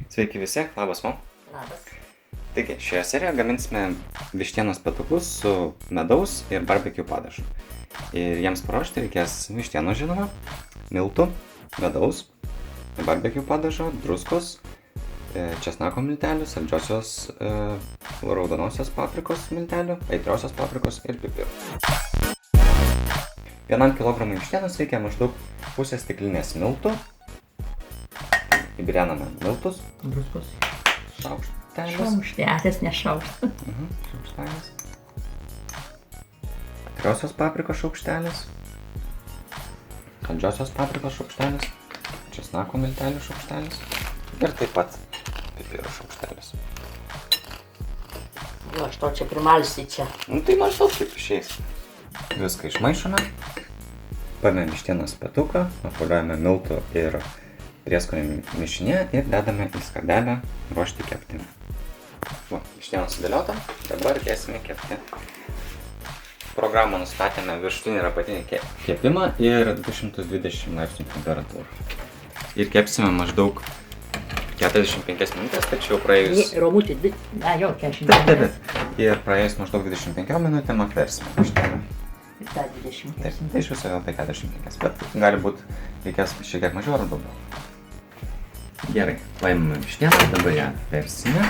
Sveiki visi, labas man. Labas. Taigi, šioje serijoje gaminsime vištienos petukus su medaus ir barbecue padažu. Ir jiems paruošti reikės vištienos, žinoma, miltų, medaus, barbecue padažo, druskos, česnako miltelių, saldžiosios raudonosios paprikos miltelių, aitriosios paprikos ir pipirų. 1 kilogramui vištienos reikia maždaug pusės stiklinės miltų. Įbrename miltus. Druskos. Šaukštelis. Šaukštelis, ne šaukštelis. Šaukštelis. Aitriosios paprikos šaukštelis. Saldžiosios paprikos šaukštelis. Česnako miltelių šaukštelis. Ir taip pat pipirų šaukštelis. Jo, aš to čia primalsiu čia. Tai maždaug taip išeis. Viską išmaišome. Paėmėme vištienos petuką, apvoliojame miltų ir prieskonio mišinėje ir dedame į skardelę ruošti kepti. Va, vištiena sudėliota, dabar dėsime kepti. Programą nustatėme viršutinį ir apatinį kepimą ir 220 laipsnių temperatūrą. Ir kepsime maždaug 45 minutės, tačiau praėjus... Romutį, jo, 45 minutės. Ir praėjus maždaug 25 minutėm apversime vištieną. Ir tą 20 minutės. Taip, tai iš viso apie 45, bet gali būt reikės šiek tiek mažiau ar daugiau. Gerai, paimame vištieną, dabar ją versime.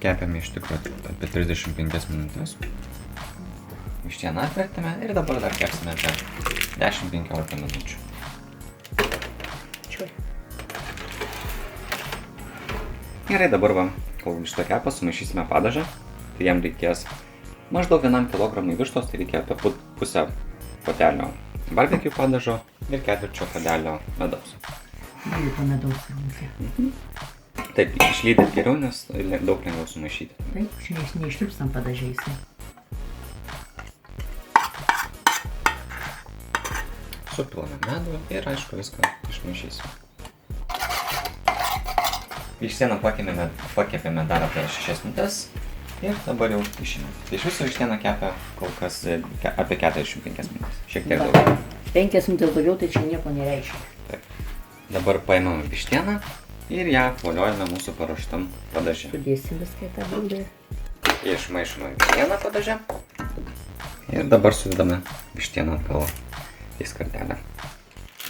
Kepėme iš tikrųjų apie 35 minutės. Vištieną atvertėme ir dabar dar kepsime apie 10-15 minučių. Gerai, dabar va, kol vištą kepa, sumaišysime padažą. Tai jam reikės maždaug 1 kilogramui vištos, tai reikia apie pusę potelio barbecue padažo ir ketvirčio puodelio medaus. Lydyto medaus reikia. Taip, išlydyt geriau, nes daug lengviau sumaišyti. Taip, čia neištirpstam padažiais. Supilame medų ir aišku viską išmaišysime. Vištieną pakepėme dar apie 6 minutės ir dabar jau išimame. Tai iš viso vištiena kepia kol kas apie 45 minutės. Šiek tiek daugiau. 5 minutės daugiau, tai čia nieko nereiškia. Taip. Dabar paimame vištieną ir ją apvoliojame mūsų paruoštam padaže. Sudėsim viską į tą bliūdą. Išmaišome vištieną padaže. Ir dabar sudedame vištieną atgal į skardelę.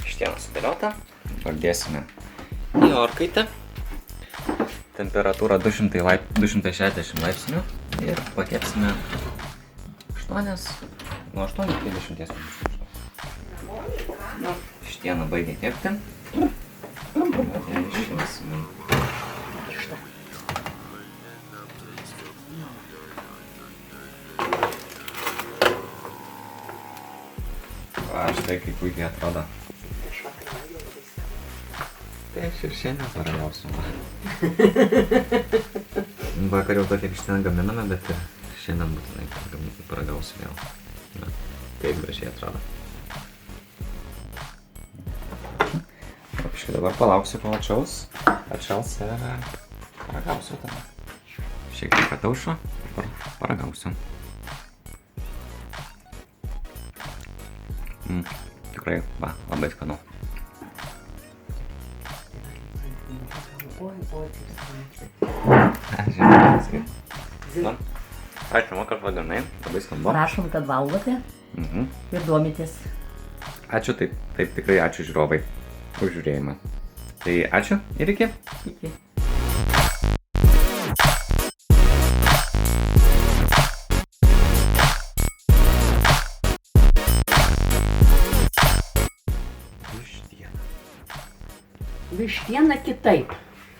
Vištiena sudėliota. Dabar dėsime į orkaitę. Temperatūra 260 laipsnių ir pakepsime nuo 8 iki 10 minučių. Vištiena baigia kepti. Išimsime. Va, štai kaip puikiai atrodo. Tai aš ir šiandien paragausiu. Vakar jau tokią vištieną gaminame, bet ir šiandien būtinai paragausiu vėl. Na, taip gražiai atrodo. Papiškai dabar palauksiu, kol atšals ir paragausiu tada. Šiek tiek ataušo, dabar paragausiu. Tikrai, va, labai skanu. Ačiū, man, kad vadinai, labai skambu. Prašom, kad valgote ir domitės. Ačiū, taip, tikrai ačiū žiūrovai už žiūrėjimą. Tai ačiū ir iki. Iki. Vištiena kitaip.